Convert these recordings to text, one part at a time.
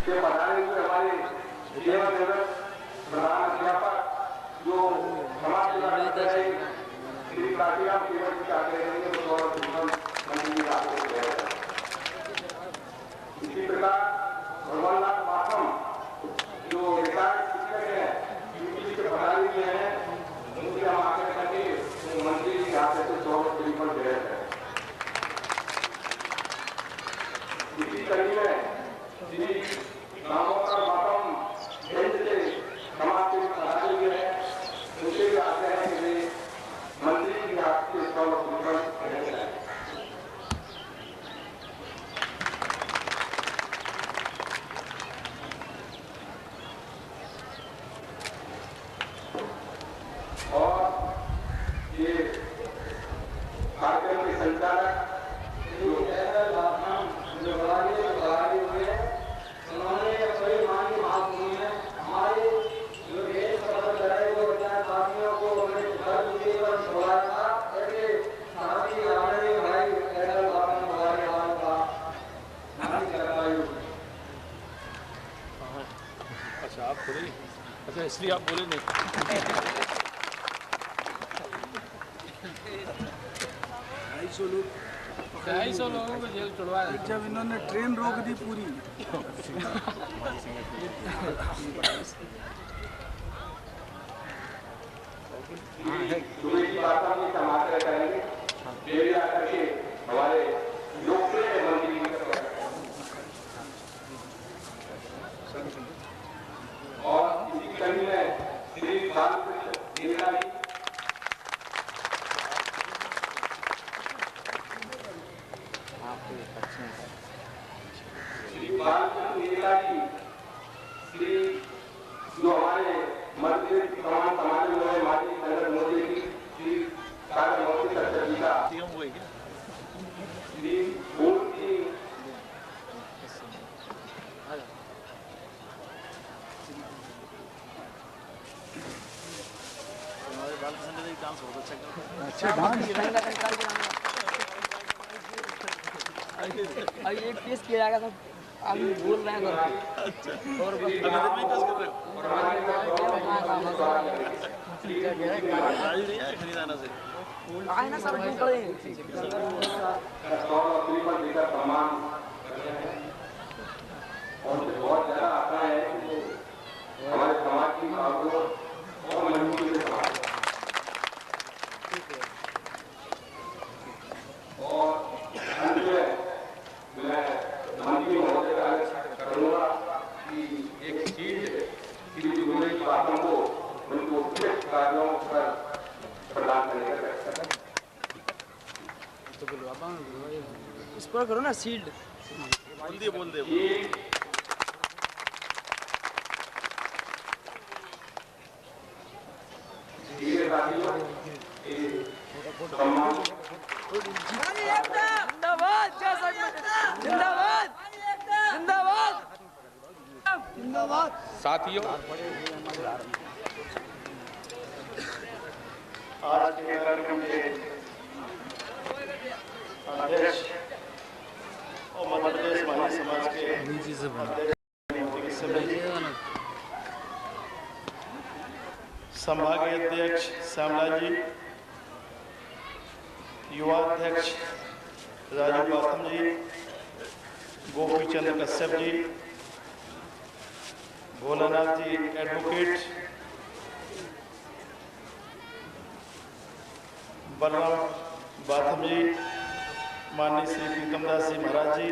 के पढ़ाने हुए हमारे सेवानिवृत्त प्रधान अध्यापक जो समाज सेवा कर रहे श्री काशीराम केवल जी आगे रहेंगे वो और मंत्री आपको दे रहे हैं। इसी प्रकार भगवान नाथ माथम जो रिटायर्ड शिक्षक हैं यूपी के पढ़ाने हुए हैं उनके हम आगे करके मंत्री जी आगे से 100 पर दे रहे हैं। इसी कड़ी में श्री दामोदर मातम हिंद से समाज के पढ़ाने हुए हैं उनसे भी आते हैं कि वे मंत्री जी आपके 100 पर दे रहे हैं। और ये कार्यक्रम के संचालक जो बधाई हुए हैं उन्होंने कई माननीय महापुरुष हैं हमारे जो देश का बदल रहे वो साथियों को अपने घर के पर छोड़ा था ऐसे साथी हमारे भाई ऐसा बाबा हमारे हाल का नाम करवायु। अच्छा आप बोले, अच्छा इसलिए आप बोले नहीं। ढाई सौ लोगों को जेल चढ़वाया जब इन्होंने ट्रेन रोक दी पूरी। सुबह की बात हम समाप्त करेंगे डेली आकर के हमारे लोकप्रिय मंत्री और इसी कड़ी में श्री बालकृष्ण नीला जी श्री बालकृष्ण नीला जी श्री जो हमारे मध्य समान समाज में माजी नरेंद्र मोदी की श्री कार्य मोदी सत्तर जी का श्री भूल जी अच्छा डांस अभी एक टेस्ट किया जाएगा तो अभी बोल रहे हैं और आए ना सर सम्मान और बहुत ज्यादा आता है हमारे समाज की भावना और मजबूती से समाज और मैं मंत्री महोदय का करूंगा कि एक चीज की जुड़ने की बातों को उनको उपयुक्त कार्यों पर प्रदान करने का इस पर करो ना सील्ड बोल दे जिंदाबाद जिंदाबाद जिंदाबाद जिंदाबाद साथियों आज के कार्यक्रम के अध्यक्ष और मध्य प्रदेश महिला समाज के संभागीय अध्यक्ष श्यामलाल जी, युवा अध्यक्ष राजू बाथम जी, गोपी चंद्र कश्यप जी, भोलानाथ जी एडवोकेट, बलराम बाथम जी, माननीय श्री प्रीतमदास जी महाराज जी,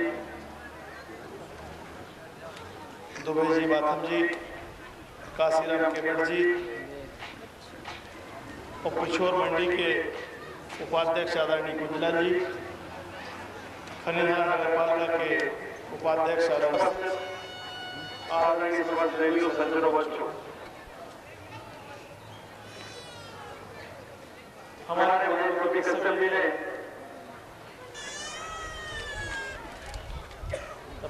दुबई जी बाथम जी, काशीराम केवट जी और पिछोर मंडी के उपाध्यक्ष आदरणीय कुंजलाल जी, खनिहार नगरपालिका के उपाध्यक्ष आदरणीय प्रेमियों सज्जनों बच्चों, हमारे बुजुर्गों के कर्तव्य ने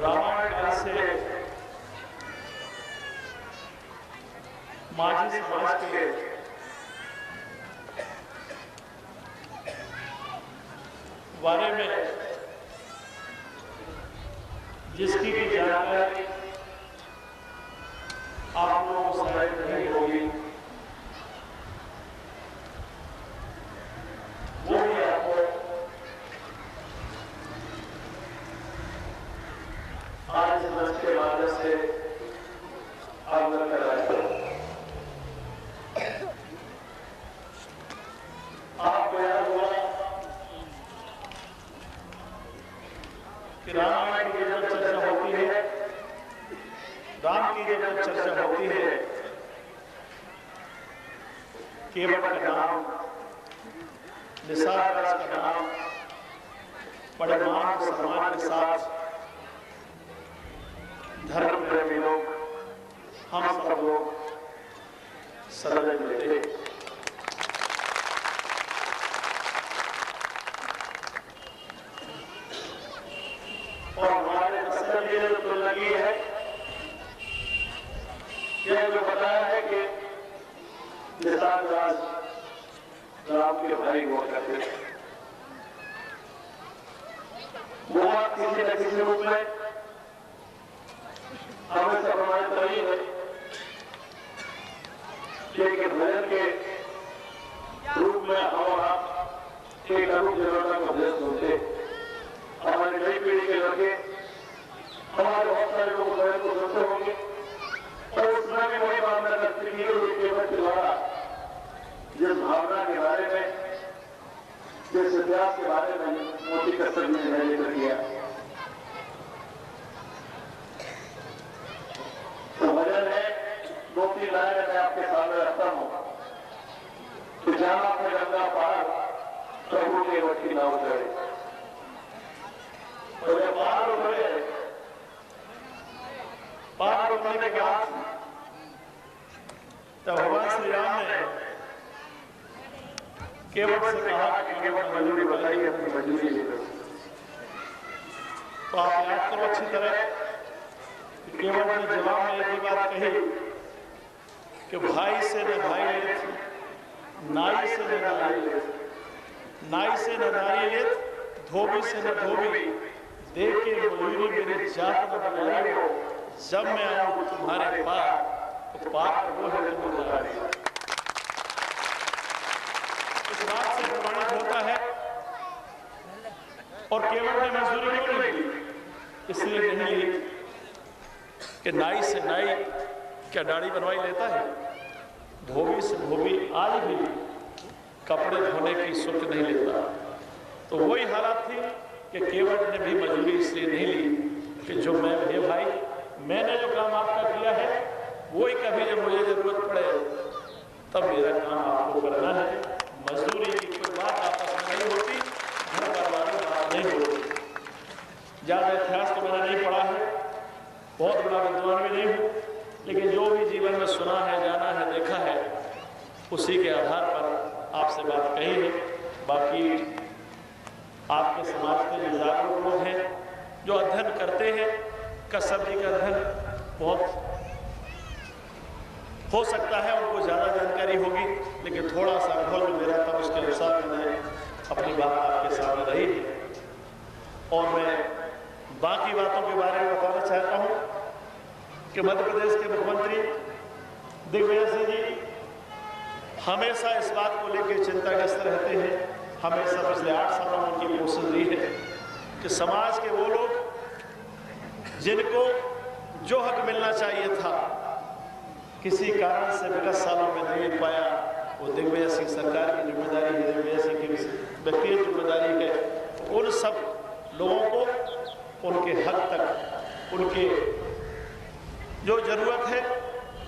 रामायण काल से माझी समाज के बारे में जिसकी भी जानकारी राम की जब चर्चा होती है, केवट का नाम, निसार राज का नाम बड़े मान सम्मान के साथ धर्म प्रेमी लोग, हम सब लोग सदैव मिलते। और हमारे मसलन ये जो लगी है, यह जो बताया है कि निसार राज राम के भाई हुआ करते थे, वो बात किसी न किसी रूप में हमें सब प्रमाणित रही है कि भजन के रूप में हम आप एक अरूप जरूरत का भजन सुनते। हमारी नई पीढ़ी के लड़के, हमारे बहुत सारे लोग भजन को सुनते होंगे और उसमें भी वही भावना करती है कि केवट के द्वारा जिस भावना के बारे में, जिस इतिहास के बारे में मोदी कसर ने जिक्र किया, तो भजन है 2-3 लाइनें मैं आपके सामने रखता हूं कि जहां अपने गंगा पार प्रभु के वट की नाव चढ़े, और जब पार उतरे, पार उतरने के बाद तब भगवान श्री राम ने केवट से कहा कि केवट मंजूरी बताइए, अपनी मंजूरी लेकर। तो आप याद करो अच्छी तरह, केवट ने जवाब में एक ही बात कही कि भाई से न भाई लेत, नाई से न नारी लेत, नाई से न नारी लेत, धोबी से न धोबी, दे के मजूरी मेरी जात न बनाई हो, जब मैं आऊं तुम्हारे पार तो पार वो है तुम नारी। इस बात से प्रमाणित होता है। और केवट ने मजदूरी क्यों नहीं ली? इसलिए नहीं ली कि नाई से नाई क्या दाढ़ी बनवाई लेता है, धोबी से धोबी आज भी कपड़े धोने की सुख नहीं लेता। तो वही हालत थी कि केवट ने भी मजदूरी इसलिए नहीं ली कि जो मैं भाई मैंने जो काम आपका किया है वही कभी जब मुझे जरूरत पड़े तब मेरा काम आपको करना है। मजदूरी की कोई बात आपस में नहीं होती, घर परिवार में बात नहीं होती। ज़्यादा इतिहास तो मैंने नहीं पढ़ा है, बहुत बड़ा विद्वान भी नहीं हूँ, लेकिन जो भी जीवन में सुना है, जाना है, देखा है, उसी के आधार पर आपसे बात कही है। बाकी आपके समाज के जो जागरूक लोग हैं, जो अध्ययन करते हैं, कसब जी का अध्ययन बहुत हो सकता है उनको ज़्यादा जानकारी होगी, लेकिन थोड़ा सा अनुभव जो मेरा था उसके अनुसार मैंने अपनी बात आपके सामने रही है। और मैं बाकी बातों के बारे में बताना चाहता हूँ कि मध्य प्रदेश के मुख्यमंत्री दिग्विजय सिंह जी हमेशा इस बात को लेकर चिंताग्रस्त रहते हैं। हमेशा पिछले 8 सालों में उनकी कोशिश रही है कि समाज के वो लोग जिनको जो हक मिलना चाहिए था, किसी कारण से विगत सालों में नहीं मिल पाया, वो दिग्विजय सिंह सरकार की जिम्मेदारी है, दिग्विजय सिंह की व्यक्तिगत जिम्मेदारी है। उन सब लोगों को उनके हक तक, उनके जो जरूरत है,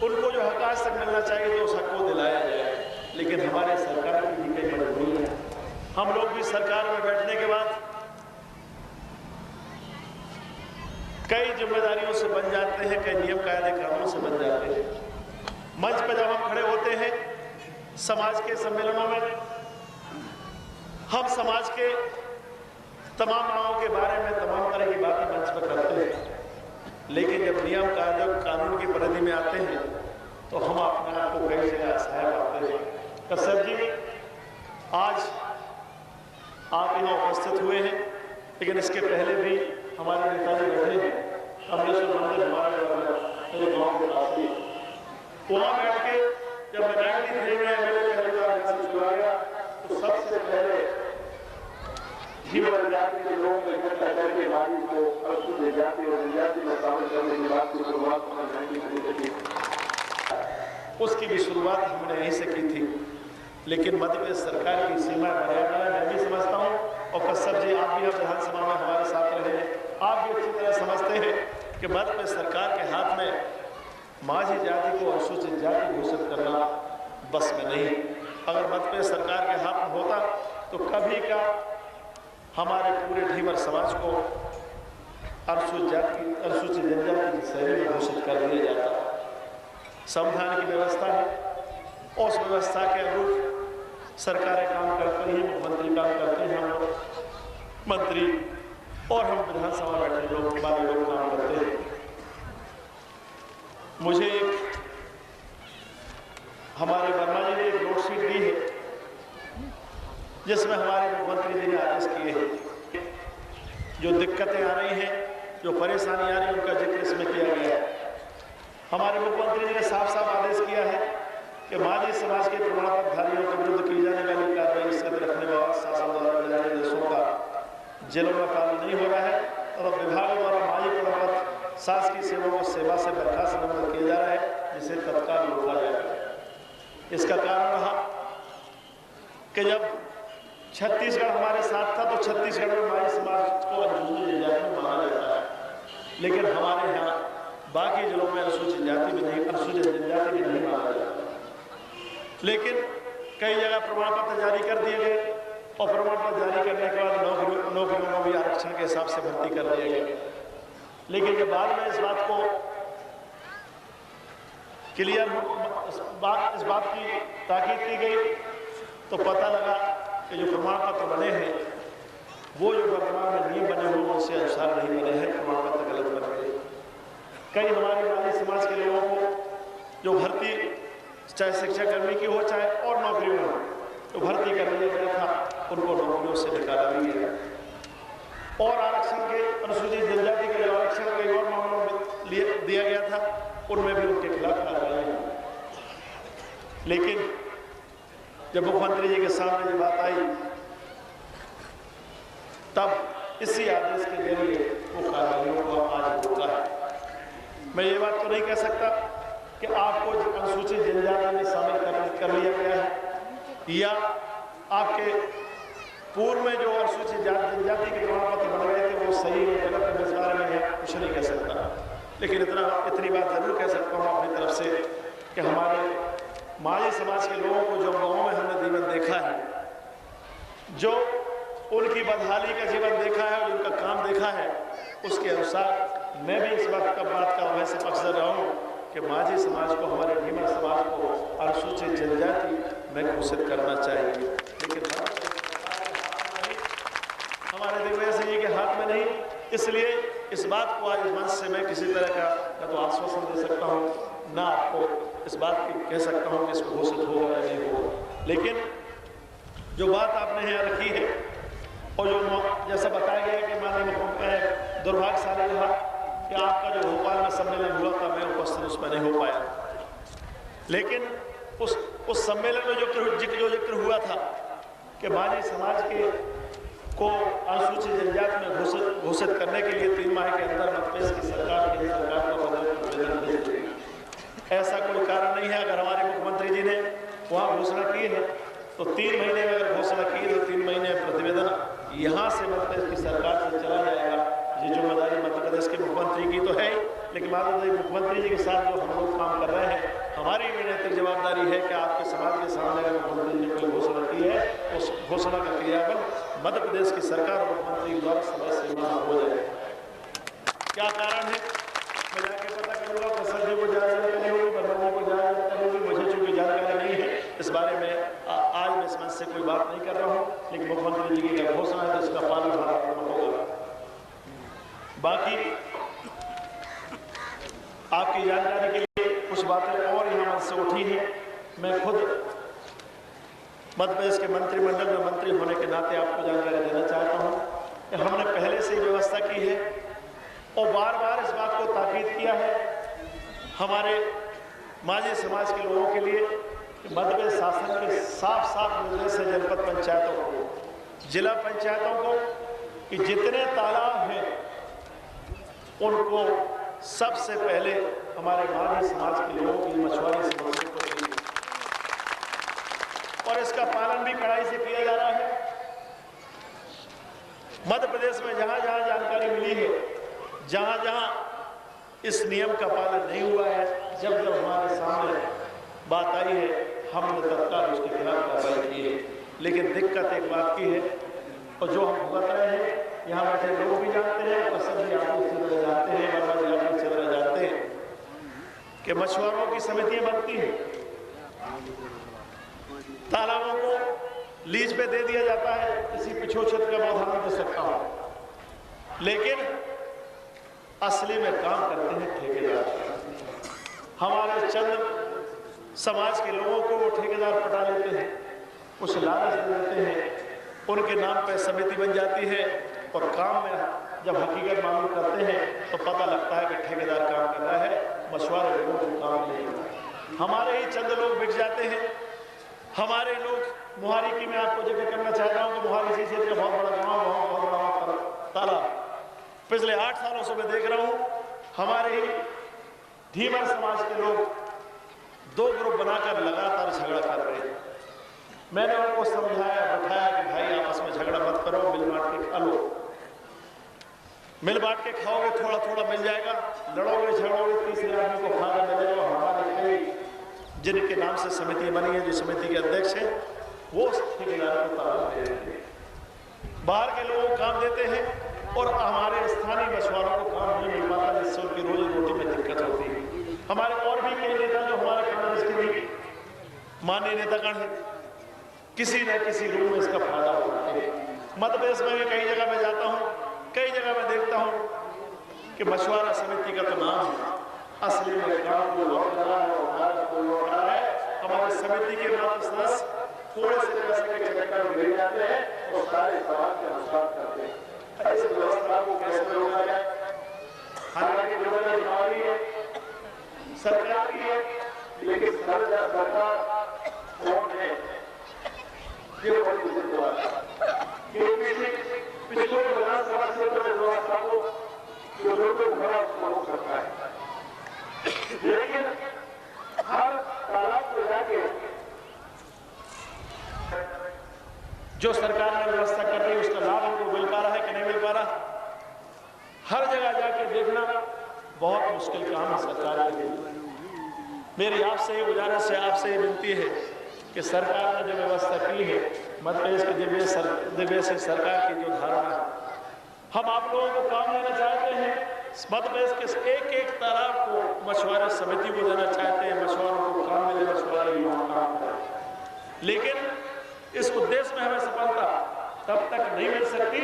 उनको जो हक आज तक मिलना चाहिए तो उस हक को दिलाया जाए। लेकिन हमारे सरकार की भी कई मजबूरी है। हम लोग भी सरकार में बैठने के बाद कई जिम्मेदारियों से बन जाते हैं, कई नियम कायदे कानून से बन जाते हैं। मंच पर जब हम खड़े होते हैं समाज के सम्मेलनों में, हम समाज के तमाम मांगों के बारे में तमाम तरह की बातें मंच पर करते हैं, लेकिन जब नियम कायदे कानून की परिधि में आते हैं तो हम अपने आप को कई जगह असहाय पाते हैं। कसर जी आज आप यहाँ उपस्थित हुए हैं, लेकिन इसके पहले भी हमारे नेताजी बैठे हैं। अमरेश्वर मंदिर हमारे मेरे गाँव के पास ही, वहाँ बैठ के जब मैं 93 में गया तो सबसे पहले जीवन जाति के लोगों को इकट्ठा करके बारिश को अवसर दे जाती और विद्यार्थी को शामिल करने की बात की शुरुआत उसकी भी शुरुआत हमने यहीं से की थी। लेकिन मध्य प्रदेश सरकार की सीमा मर्यादा मैं भी समझता हूँ, और कश्यप जी आप भी अब विधानसभा में हमारे साथ रहे हैं, आप भी अच्छी तरह समझते हैं कि मध्य प्रदेश सरकार के हाथ में माझी जाति को अनुसूचित जाति घोषित करना बस में नहीं। अगर मध्य सरकार के हाथ में होता तो कभी का हमारे पूरे ढीमर समाज को अनुसूचित जनजाति की श्रेणी में घोषित कर दिया जाता। संविधान की व्यवस्था है, उस व्यवस्था के अनुरूप सरकारें काम करती हैं, मुख्यमंत्री काम करते हैं, हम लोग मंत्री और हम विधानसभा बैठे लोग वाले लोग काम करते हैं। मुझे हमारे वर्मा जी ने एक नोटशीट दी है जिसमें हमारे मुख्यमंत्री जी ने आदेश किए हैं। जो दिक्कतें आ रही हैं, जो परेशानी आ रही है, उनका जिक्र इसमें किया गया है। हमारे मुख्यमंत्री जी ने साफ साफ आदेश किया है कि माझी समाज के प्रमाण पत्रधारियों के विरुद्ध की जाने वाली कार्रवाई स्थगित रखने वाला शासन द्वारा मिले निर्देशों का जिलों में पालन नहीं हो रहा है और विभाग द्वारा माझी प्रमाण पत्र शासकीय सेवाओं को सेवा से बर्खास्त किया जा रहा है, जिसे तत्काल रोका जाएगा। इसका कारण रहा कि जब छत्तीसगढ़ हमारे साथ था तो छत्तीसगढ़ में माझी समाज को अनुसूचित जनजाति माना जाता है, लेकिन हमारे यहाँ बाकी जिलों में अनुसूचित जाति भी नहीं, अनुसूचित जनजाति भी नहीं माना जाता। लेकिन कई जगह प्रमाण पत्र जारी कर दिए गए और प्रमाण पत्र जारी करने के बाद नौकरियों में भी आरक्षण के हिसाब से भर्ती कर दिया गया। लेकिन जब बाद में इस बात को क्लियर इस बात की ताकीद की गई तो पता लगा कि जो प्रमाण पत्र बने हैं वो जो वर्तमान में नियम बने हुए उनसे अनुसार नहीं बने हैं, प्रमाण पत्र गलत बन गए। कई हमारे माझी समाज के लोगों को जो भर्ती चाहे शिक्षाकर्मी की हो चाहे और नौकरियों में हो, तो भर्ती करने गया था उनको नौकरियों से निकाला भी गया और आरक्षण के अनुसूचित जनजाति के जो आरक्षण कई और मामलों में दिया गया था उनमें भी उनके खिलाफ कार्रवाई हुई। लेकिन जब मुख्यमंत्री जी के सामने ये बात आई तब इसी आदेश के जरिए वो कार्रवाइयों को आज रोका है। मैं ये बात तो नहीं कह सकता कि आपको अनुसूचित जनजाति में शामिल कर लिया गया है या आपके पूर्व में जो अनुसूचित जनजाति के प्रमाण पत्र बन गए थे वो सही है गलत, इस बारे में कुछ नहीं कह सकता। लेकिन इतनी बात जरूर कह सकता हूँ अपनी तरफ से कि हमारे माझी समाज के लोगों को जो गाँव में हमने जीवन देखा है, जो उनकी बदहाली का जीवन देखा है और उनका काम देखा है, उसके अनुसार मैं भी इस बात का वैसे पक्षधर रहा हूँ कि माझी समाज को, हमारे ढीमर समाज को अनुसूचित जनजाति में घोषित करना चाहिए। लेकिन हमारे दिग्विजय सिंह जी के हाथ में नहीं, इसलिए इस बात को आज मंच से मैं किसी तरह का न तो आश्वासन दे सकता हूँ, ना आपको इस बात की कह सकता हूँ कि इसको घोषित होगा या नहीं होगा। लेकिन जो बात आपने यहाँ रखी है और जो जैसा बताया गया कि माननीय दुर्भाग्यशाली रहा कि आपका जो भोपाल में सम्मेलन हुआ था मैं उपस्थित उसमें नहीं हो पाया, लेकिन उस सम्मेलन में जो जिक्र हुआ था कि माझी समाज के को अनुसूचित जनजाति में घोषित करने के लिए 3 माह के अंदर मध्यप्रदेश की सरकार को आवेदन भेज देगी। ऐसा कोई कारण नहीं है। अगर हमारे मुख्यमंत्री जी ने वहाँ घोषणा की है तो 3 महीने में अगर घोषणा की है तो 3 महीने प्रतिवेदन यहाँ से मध्यप्रदेश की सरकार से चला जाएगा। ये जिम्मेदारी मध्य प्रदेश के मुख्यमंत्री की तो है, लेकिन माननीय मुख्यमंत्री जी के साथ जो हम लोग काम कर रहे हैं, हमारी भी नैतिक जवाबदारी है कि आपके समाज के सामने अगर मुख्यमंत्री जी ने कोई घोषणा की है उस घोषणा का क्रियान्वयन मध्य प्रदेश की सरकार और मुख्यमंत्री द्वारा समय सीमा हो जाए। क्या कारण है मैं जाके पता करूँगा, प्रसाद जी को जानकारी करनी होगी, वर्मा जी को जानकारी करनी होगी। मुझे चूँकि जानकारी नहीं है इस बारे में आज मैं इस मंच से कोई बात नहीं कर रहा हूँ, लेकिन मुख्यमंत्री जी की घोषणा है तो इसका पालन होगा। बाकी आपकी जानकारी के लिए कुछ बातें और यहाँ मंच से उठी हैं। मैं खुद मध्य प्रदेश के मंत्रिमंडल में मंत्री होने के नाते आपको जानकारी देना चाहता हूँ कि हमने पहले से ही व्यवस्था की है और बार बार इस बात को ताकीद किया है हमारे माझी समाज के लोगों के लिए कि मध्य प्रदेश शासन के साफ साफ निर्देश है जनपद पंचायतों को, जिला पंचायतों को कि जितने तालाब हैं उनको सबसे पहले हमारे माझी समाज के लोगों की मछुआरी समस्या को लेंगे और इसका पालन भी कड़ाई से किया जा रहा है। मध्य प्रदेश में जहां जहां जानकारी मिली है, जहां जहां इस नियम का पालन नहीं हुआ है। जब जब हमारे सामने बात आई है हमने तत्काल उसके खिलाफ कार्रवाई की है। लेकिन दिक्कत एक बात की है, और जो हम भुगत रहे हैं यहाँ बैठे लोग भी जानते हैं और सभी आप अच्छी तरह जानते हैं, बाबा जी आप अच्छी तरह जानते हैं कि मछुआरों की समितियां बनती हैं, तालाबों को लीज पे दे दिया जाता है। इसी पिछोछत का मैं उदाहरण दे सकता हूँ, लेकिन असली में काम करते हैं ठेकेदार। हमारे चंद समाज के लोगों को वो ठेकेदार पटा लेते हैं, कुछ लालच दे देते हैं, उनके नाम पर समिति बन जाती है और काम में जब हकीकत मालूम करते हैं तो पता लगता है कि ठेकेदार काम कर रहा है, मछुआरे लोगों को काम नहीं करता। हमारे ही चंद लोग बिक जाते हैं। हमारे लोग मोहारी की मैं आपको जिक्र करना चाहता हूँ कि मोहारी से क्षेत्र का बहुत बड़ा गाँव, बहुत बड़ा तालाब, पिछले 8 सालों से मैं देख रहा हूँ हमारे ही धीमर समाज के लोग 2 ग्रुप बनाकर लगातार झगड़ा कर रहे हैं। मैंने उनको समझाया बैठाया कि भाई आपस में झगड़ा मत करो, मिल बांट के खा लो। मिल बांट के खाओगे थोड़ा थोड़ा मिल जाएगा, लड़ोगे झगड़ोगे तीसरे आदमी को फायदा मिलेगा। हमारे कई जिनके नाम से समिति बनी है, जो समिति के अध्यक्ष हैं, वो ठेकेदार को ताला देते हैं, बाहर के लोगों को काम देते हैं और हमारे स्थानीय मछुआरों को काम नहीं मिल पाता, जिससे उनकी रोजी रोटी में दिक्कत होती है। हमारे और भी कई नेता जो हमारे कांग्रेस के भी माननीय नेतागण हैं, किसी न किसी रूप में इसका फायदा उठाते हैं। मध्य प्रदेश में भी कई जगह मैं जाता हूँ, कई जगह मैं देखता हूँ कि मछुआरा समिति का तो नाम है, असली में काम को लौट रहा है और को लौट रहा है। हमारे समिति के मात्र सदस्य थोड़े से पैसे के चक्कर में गिर जाते हैं और सारे समाज के अनुसार करते हैं। ऐसी व्यवस्था को कैसे रोका जाए? हालांकि जिम्मेदारी है सरकार की है, लेकिन सरकार कौन है ये बड़ी जिम्मेदार है। पिछले विधानसभा क्षेत्र में व्यवस्था को जो लोगों को हो सकता है, लेकिन हर तालाब को जाके जो सरकार ने व्यवस्था कर रही है उसका लाभ हमको मिल पा रहा है कि नहीं मिल पा रहा। हर जगह जाके देखना बहुत मुश्किल काम है सरकार के लिए। मेरी आपसे ही गुजारिश है, आपसे ही विनती है कि सरकार ने जो व्यवस्था की है, मध्य प्रदेश की दिव्य से सरकार की जो धारणा है, हम आप लोगों को काम देना चाहते हैं। मध्य प्रदेश के एक एक तालाब को मछुआरा समिति को देना चाहते हैं, मछुआरों को काम मिले, मछुआरे काम करें। लेकिन इस उद्देश्य में हमें सफलता तब तक नहीं मिल सकती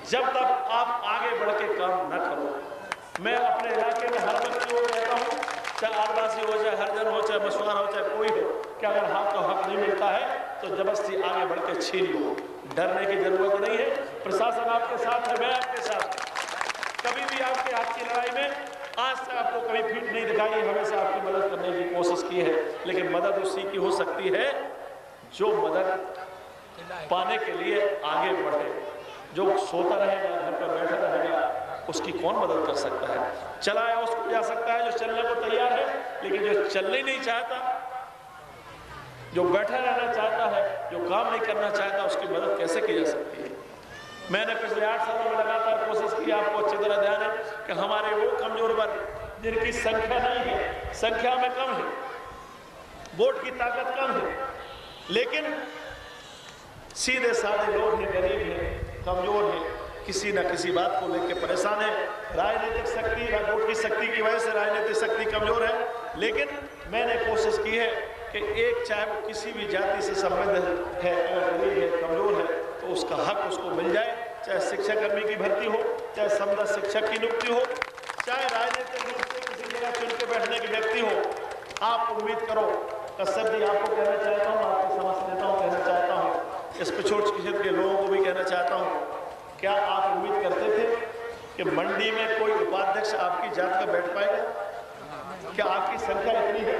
जब तक आप आगे बढ़ के काम न करो। मैं अपने इलाके में हर व्यक्ति को कहता हूँ, चाहे आदिवासी हो, चाहे हरिजन हो, चाहे मछुआरा हो, चाहे कोई हो, कि अगर आपको हक नहीं मिलता है तो जबरदस्ती आगे बढ़ के छीन लो। डरने की जरूरत नहीं है, प्रशासन आपके साथ है, मैं आपके साथ। कभी भी आपके हाथ की लड़ाई में आज तक आपको कभी फीट नहीं दिखाई, हमेशा आपकी मदद करने की कोशिश की है। लेकिन मदद उसी की हो सकती है जो मदद पाने के लिए आगे बढ़े। जो सोता रहेगा, घर पर बैठा रहेगा, उसकी कौन मदद कर सकता है? चलाया उसको जा सकता है जो चलने को तैयार है, लेकिन जो चलने नहीं चाहता, जो बैठा रहना चाहता है, जो काम नहीं करना चाहता, उसकी मदद कैसे की जा सकती है? मैंने पिछले 8 सालों में लगातार कोशिश की, आपको अच्छी तरह ध्यान है कि हमारे वो कमजोर वर्ग जिनकी संख्या नहीं है, संख्या में कम है, वोट की ताकत कम है, लेकिन सीधे साधे लोग हैं, गरीब हैं, कमजोर हैं, किसी न किसी बात को लेकर परेशान है। राजनीतिक शक्ति, वोट की शक्ति की वजह से राजनीतिक शक्ति कमजोर है। लेकिन मैंने कोशिश की है कि एक चाहे वो किसी भी जाति से संबंध है, अगर गरीब है, कमजोर है, तो उसका हक उसको मिल जाए। चाहे शिक्षाकर्मी की भर्ती हो, चाहे समृद्ध शिक्षक की नियुक्ति हो, चाहे राजनीतिक रूप से किसी जगह चुन के बैठने की व्यक्ति हो। आप उम्मीद करो, कश्यप जी आपको कहना चाहता हूँ, आपके समाज नेताओं को कहना चाहता हूँ, इस पिछोड़ क्षेत्र के लोगों को भी कहना चाहता हूँ, क्या आप उम्मीद करते थे कि मंडी में कोई उपाध्यक्ष आपकी जात का बैठ पाएगा? क्या आपकी संख्या इतनी है?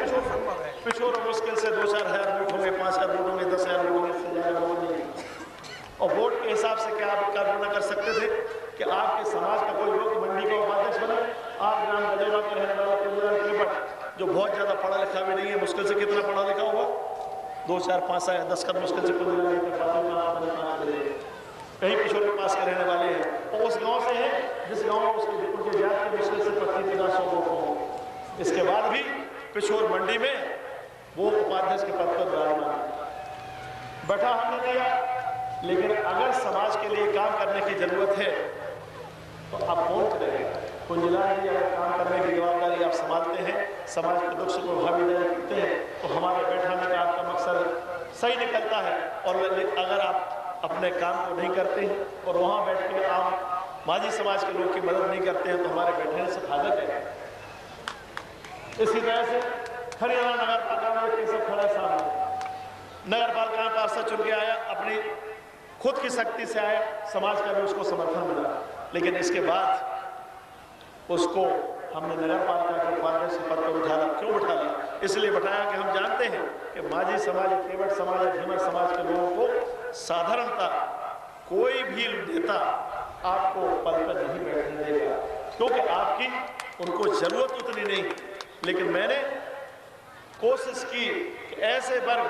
पिछोड़ मुश्किल से 2-4 हज़ार वोट होंगे, 5,000 वोट होंगे, 10,000 वोट होंगे, इससे ज़्यादा वोट नहीं। और वोट के हिसाब से क्या आप कल्पना कर सकते थे कि आपके समाज का कोई लोग मंडी का उपाध्यक्ष बने? आप ग्राम गजौरा के रहने वाला जो बहुत ज़्यादा पढ़ा लिखा भी नहीं है, मुश्किल से कितना पढ़ा लिखा होगा? 2-4 5 10 मुश्किल से कहीं पिछोड़ के पास के रहने वाले हैं। वो उस गांव से है जिस गांव में उनके जात के मुश्किल से 25-50 लोग हो। इसके बाद भी पिछोर मंडी में वो उपाध्यक्ष के पद पर विराजमान बैठा हमने दिया। लेकिन अगर समाज के लिए काम करने की जरूरत है तो आप कौन करेगा? कुंजलाल जी अगर काम करने की जिम्मेदारी आप संभालते हैं, समाज के दुख को भागीदारी करते हैं, तो हमारे बैठाने का आपका मकसद सही निकलता है। और अगर आप अपने काम को नहीं करते हैं और वहाँ बैठ के आप माझी समाज के लोग की मदद नहीं करते हैं तो हमारे बैठने से फायदा क्या है? इसी तरह से हरियाणा नगर पालिका में सब खड़ा सामने नगर पालिका में पार्षद चुन के आया, अपनी खुद की शक्ति से आया, समाज का भी उसको समर्थन मिला। लेकिन इसके बाद उसको हमने नगर पालिका के उपाध्यक्ष पद पर बिठाया। क्यों बिठाया? इसलिए बिठाया कि हम जानते हैं कि माझी समाज, केवट समाज, भीमर समाज के लोगों को साधारणता कोई भी नेता आपको पद पर नहीं बैठने देगा, क्योंकि आपकी उनको जरूरत उतनी नहीं। लेकिन मैंने कोशिश की कि ऐसे वर्ग,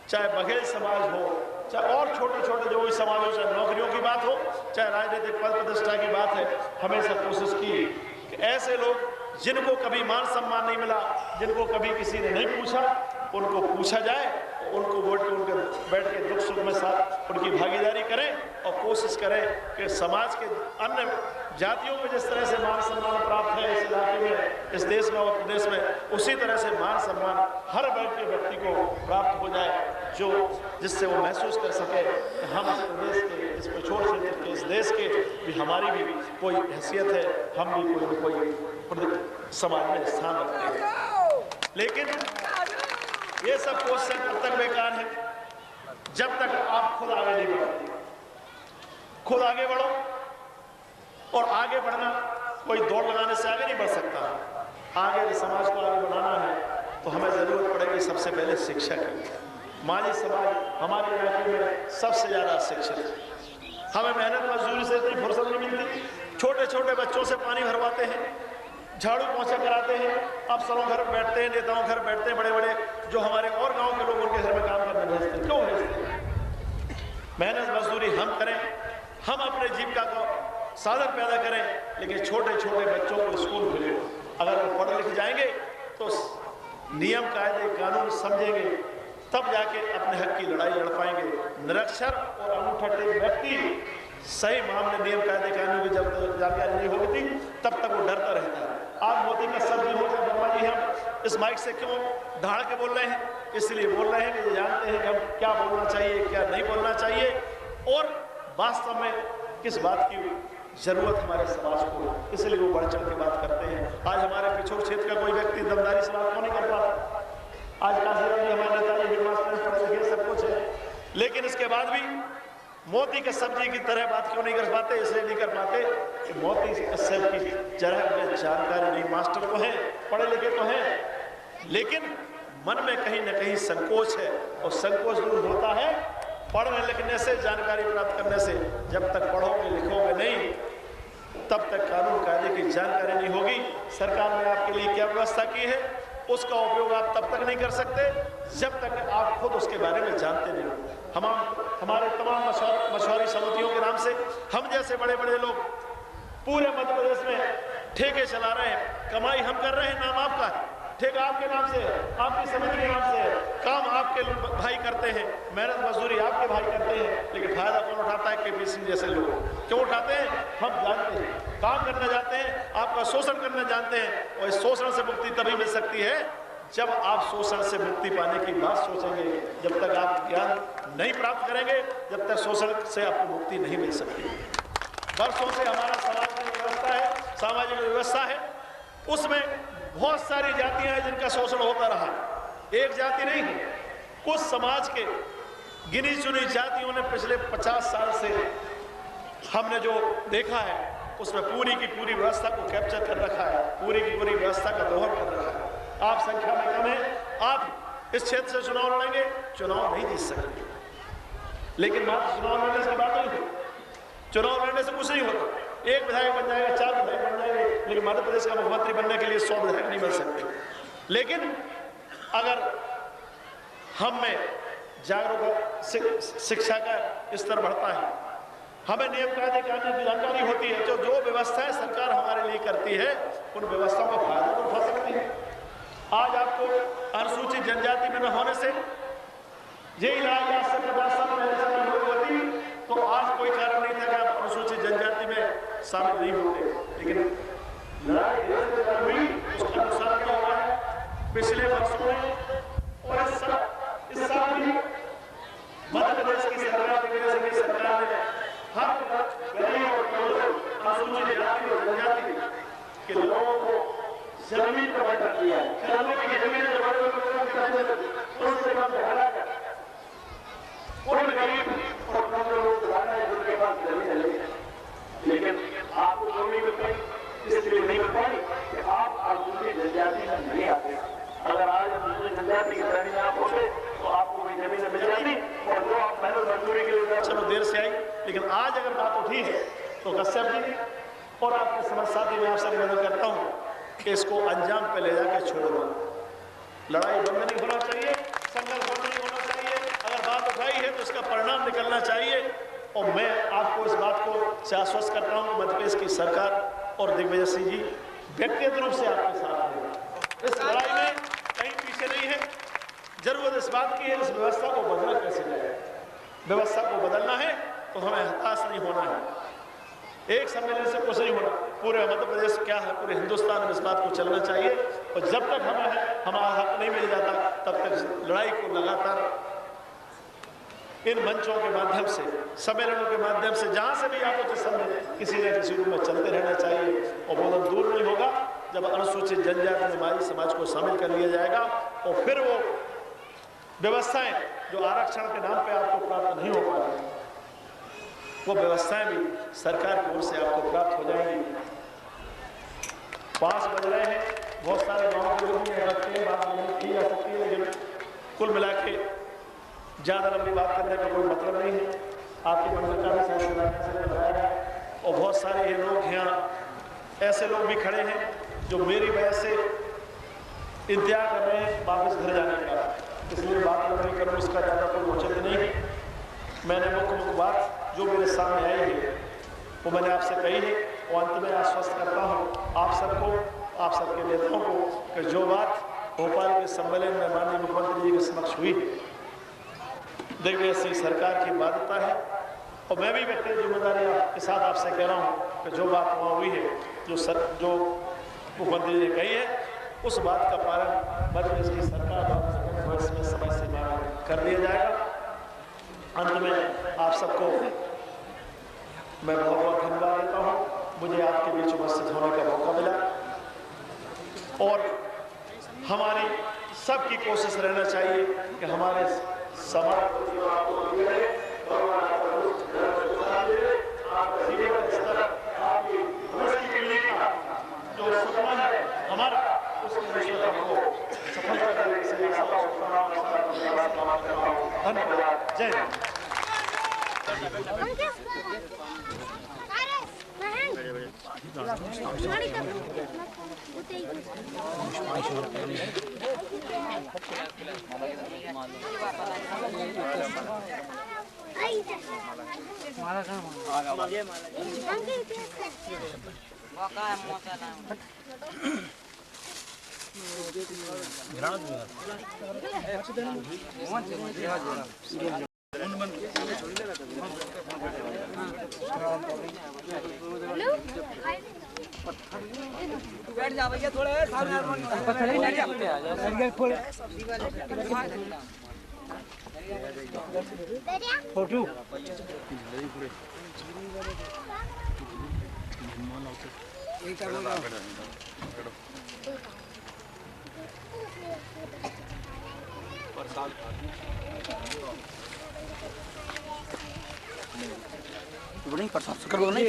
चाहे बघेल समाज हो, चाहे और छोटे छोटे जो भी समाज हो, चाहे नौकरियों की बात हो, चाहे राजनीतिक पद प्रतिष्ठा की बात है, हमेशा कोशिश की कि ऐसे लोग जिनको कभी मान सम्मान नहीं मिला, जिनको कभी किसी ने नहीं पूछा, उनको पूछा जाए, उनको वोट के उनके बैठ के दुख सुख में साथ उनकी भागीदारी करें और कोशिश करें कि समाज के अन्य जातियों में जिस तरह से मान सम्मान प्राप्त है इस इलाके में, इस देश में और प्रदेश में, उसी तरह से मान सम्मान हर वर्ग के व्यक्ति को प्राप्त हो जाए, जो जिससे वो महसूस कर सके कि हम इस प्रदेश के, इस पिछोर क्षेत्र के, इस देश के भी हमारी भी कोई हैसियत है, हम भी कोई समाज में स्थान रखते हैं। लेकिन ये सब कोशिश तब तक बेकार है जब तक आप खुद आगे नहीं बढ़ते। खुद आगे बढ़ो, और आगे बढ़ना कोई दौड़ लगाने से आगे नहीं बढ़ सकता। आगे समाज को आगे बढ़ाना है तो हमें जरूरत पड़ेगी सबसे पहले शिक्षा की। माझी समाज हमारे इलाके में सबसे ज्यादा शिक्षित है। हमें मेहनत मजदूरी से इतनी फुर्सत नहीं मिलती। छोटे छोटे बच्चों से पानी भरवाते हैं, झाड़ू पोछा कराते हैं, अफसरों घर बैठते हैं, नेताओं घर बैठते हैं, बड़े बड़े जो हमारे और गांव के लोग उनके घर में काम करने भेजते हैं। क्यों भेजते हैं? मेहनत मजदूरी हम करें, हम अपने जीविका को साधन पैदा करें, लेकिन छोटे छोटे बच्चों को स्कूल भेजें। अगर वो पढ़ लिख जाएंगे तो नियम कायदे कानून समझेंगे, तब जाके अपने हक की लड़ाई लड़ पाएंगे। निरक्षर और अंगूठा टेक व्यक्ति सही मामले नियम कायदे कानून की जब तक जानकारी नहीं होती तब तक वो डरता रहता है। आज मोदी का शब्द हो जाए, वर्मा जी हम इस माइक से क्यों ढाड़ के बोल रहे हैं? इसलिए बोल रहे हैं कि जानते हैं कि हम क्या बोलना चाहिए, क्या नहीं बोलना चाहिए, और वास्तव में किस बात की जरूरत हमारे समाज को, इसलिए वो बढ़ चढ़ के बात करते हैं। आज हमारे पिछोर क्षेत्र का कोई व्यक्ति दमदारी से बात क्यों नहीं कर पाता? आज काशीराम जी हमारे नेताजी हेडमास्टर पढ़े लिखे सब कुछ है, लेकिन इसके बाद भी मोती के सब्जी की तरह बात क्यों नहीं कर पाते? इसलिए नहीं कर पाते कि मोती सब की तरह जानकारी नहीं। मास्टर तो हैं, पढ़े लिखे तो हैं, लेकिन मन में कहीं ना कहीं संकोच है, और संकोच दूर होता है पढ़ने लिखने से, जानकारी प्राप्त करने से। जब तक पढ़ोगे लिखोगे नहीं, तब तक कानून कायदे की जानकारी नहीं होगी। सरकार ने आपके लिए क्या व्यवस्था की है, उसका उपयोग आप तब तक नहीं कर सकते जब तक आप खुद उसके बारे में जानते नहीं। हमारे तमाम मशवरी समितियों के नाम से हम जैसे बड़े बड़े लोग पूरे मध्य प्रदेश में ठेके चला रहे हैं, कमाई हम कर रहे हैं, नाम आपका है, ठेका आपके नाम से है, आपकी समिति के नाम से है, काम आपके भाई करते हैं, मेहनत मजदूरी आपके भाई करते हैं, लेकिन फायदा कौन उठाता है? केपी सिंह जैसे लोग क्यों उठाते हैं? हम जानते हैं, काम करना जानते हैं, आपका शोषण करना जानते हैं। और इस शोषण से मुक्ति तभी मिल सकती है जब आप शोषण से मुक्ति पाने की बात सोचेंगे। जब तक आप ज्ञान नहीं प्राप्त करेंगे, जब तक शोषण से आपको मुक्ति नहीं मिल सकती। वर्षों से हमारा समाज की व्यवस्था है, सामाजिक व्यवस्था है, उसमें बहुत सारी जातियां हैं जिनका शोषण होता रहा। एक जाति नहीं है, कुछ समाज के गिनी चुनी जातियों ने पिछले 50 साल से हमने जो देखा है उसमें पूरी की पूरी व्यवस्था को कैप्चर कर रखा है, पूरी की पूरी व्यवस्था का दोहन कर रखा है। आप संख्या में कम है, आप इस क्षेत्र से चुनाव लड़ेंगे, चुनाव नहीं जीत सकते। लेकिन मात्र चुनाव लड़ने से बात नहीं होती, चुनाव लड़ने से कुछ नहीं होता। एक विधायक बन जाएगा, 4 विधायक बन जाएंगे, लेकिन मध्य प्रदेश का मुख्यमंत्री बनने के लिए 100 विधायक नहीं बन सकते। लेकिन अगर हम में जागरूक शिक्षा का स्तर बढ़ता है, हमें नियम कायदे कानून की जानकारी होती है। जो व्यवस्थाएं सरकार हमारे लिए करती है उन व्यवस्थाओं का फायदा तो उठा सकती है। आज आपको अनुसूचित जनजाति में न होने से यही लड़ाई आज से 50 साल पहले होती तो आज कोई कारण नहीं था कि आप अनुसूचित जनजाति में शामिल नहीं होते। लेकिन लड़ाई हुई, उसका नुकसान क्या हुआ है पिछले वर्षों में और इस साल भी मध्य प्रदेश की सरकार ने हर गरीब और अनुसूचित जाति और जनजाति के लोगों को जमीन का वादा किया है। किसानों की जमीन उससे कम हटाकर उन गरीब और कमजोर लोग जिनके पास जमीन है, लेकिन आपको जमीन मिल पाई इसलिए नहीं मिल पाई कि आप अनुसूचित जनजाति में नहीं आते। अगर आज अनुसूचित जनजाति की श्रेणी में आप होते तो आपको कोई जमीन मिल जाती और जो आप मेहनत मजदूरी के लिए चलो देर से आई, लेकिन आज अगर बात उठी है तो कश्यप जी और आपके समझ साथी मैं आपसे निवेदन करता हूँ कि इसको अंजाम पे ले जाकर छोड़ दो। लड़ाई बंद नहीं होना चाहिए, संघर्ष बंद नहीं होना चाहिए। अगर बात उठाई है तो इसका परिणाम निकलना चाहिए। और मैं आपको इस बात को से आश्वस्त करता हूँ कि मध्य प्रदेश की सरकार और दिग्विजय सिंह जी व्यक्तिगत रूप से आपके साथ हैं। इस लड़ाई में कहीं पीछे नहीं है। जरूरत इस बात की है इस व्यवस्था को बदलना कैसे जाए। व्यवस्था को बदलना है तो हमें हताश नहीं होना है। एक सम्मेलन से कुछ नहीं होना। पूरे मध्य प्रदेश क्या है, पूरे हिंदुस्तान में इस बात को चलना चाहिए। और जब तक हमारा हक नहीं मिल जाता तब तक लड़ाई को लगातार इन मंचों के माध्यम से, सम्मेलनों के माध्यम से, जहां से भी आपको किसी न किसी रूप में चलते रहना चाहिए। और वो दिन दूर नहीं होगा जब अनुसूचित जनजाति में हमारी समाज को शामिल कर लिया जाएगा और फिर वो व्यवस्थाएं जो आरक्षण के नाम पे आपको प्राप्त नहीं हो पा रही वो व्यवस्थाएं भी सरकार की ओर से आपको प्राप्त हो जाएंगी। 5 बज रहे हैं, बहुत सारे गाँव के लोग बात नहीं की जा सकती है, लेकिन कुल मिला के ज़्यादा लंबी बात करने का कोई मतलब नहीं है। आपकी मंजूर का भी बताया और बहुत सारे ये लोग यहाँ ऐसे लोग भी खड़े हैं जो मेरी वजह से इंतजार कर रहे हैं वापस घर जाने का, इसलिए बात नहीं करूँ, इसका ज़्यादा कोई औचित्य नहीं है। मैंने मुख्य बात जो मेरे सामने आई है वो मैंने आपसे कही है और अंत में आश्वस्त करता हूँ आप सबको, आप सबके नेताओं को कि जो बात भोपाल के सम्मेलन में माननीय मुख्यमंत्री जी के समक्ष हुई दिग्विजय सिंह सरकार की बाध्यता है। और मैं भी व्यक्तिगत जिम्मेदारी के साथ आपसे कह रहा हूँ कि जो बात वहाँ हुई है, जो मुख्यमंत्री जी ने कही है, उस बात का पालन मध्य प्रदेश की सरकार समय से कर लिया जाएगा। अंत में आप सबको मैं बहुत बहुत धन्यवाद देता हूँ। मुझे आपके बीच उपस्थित होने का मौका मिला और हमारी सबकी कोशिश रहना चाहिए कि हमारे समाज जो सपना है हमारा उसके सफलता करने के लिए धन्यवाद। जय हिंद। बैठ जा भैया थोड़े सामने फोटो नहीं पर साफ कर नहीं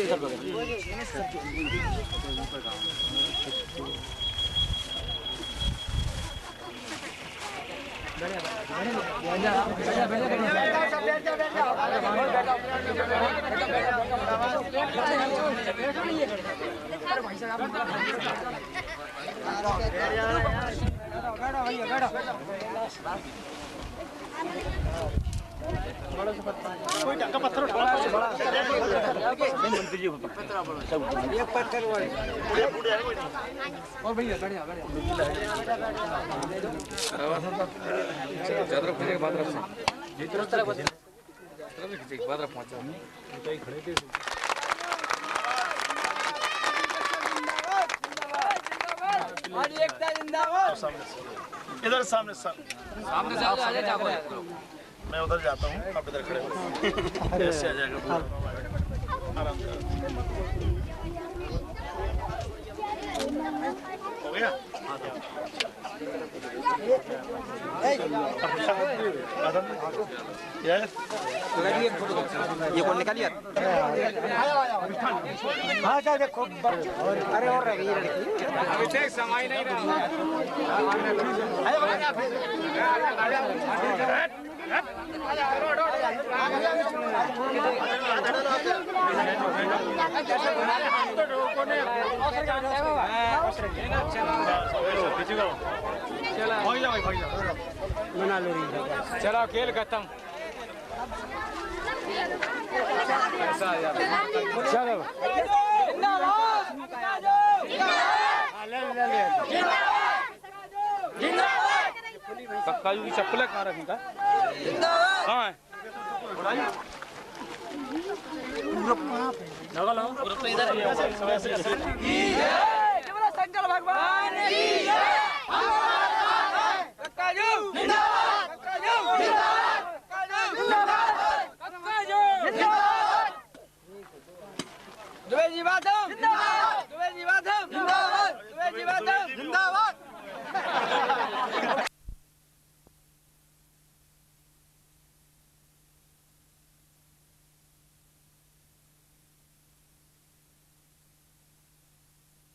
कोई ढंग का पत्थर उठाओ। ये पत्थर वाले और भैया बढ़िया बढ़िया ज्यादा रखने के बाद रख जितना तरह बस खींचे के बाद रख पहुंचा कहीं खड़े थे इधर सामने सामने से आ जाओ मैं उधर जाता हूँ, आप इधर खड़े हो। ऐसे आ जाएगा पूरा आराम से। हो गया? ये कौन निकालिए? हाँ जा देखो। अरे और रह गई लड़की। समय नहीं रहा चलो खेल खत्म चलो पक्का की चप्पल कहाँ रखी था कहाँ है शंकर भगवान दुबे जी बात जिंदाबाद।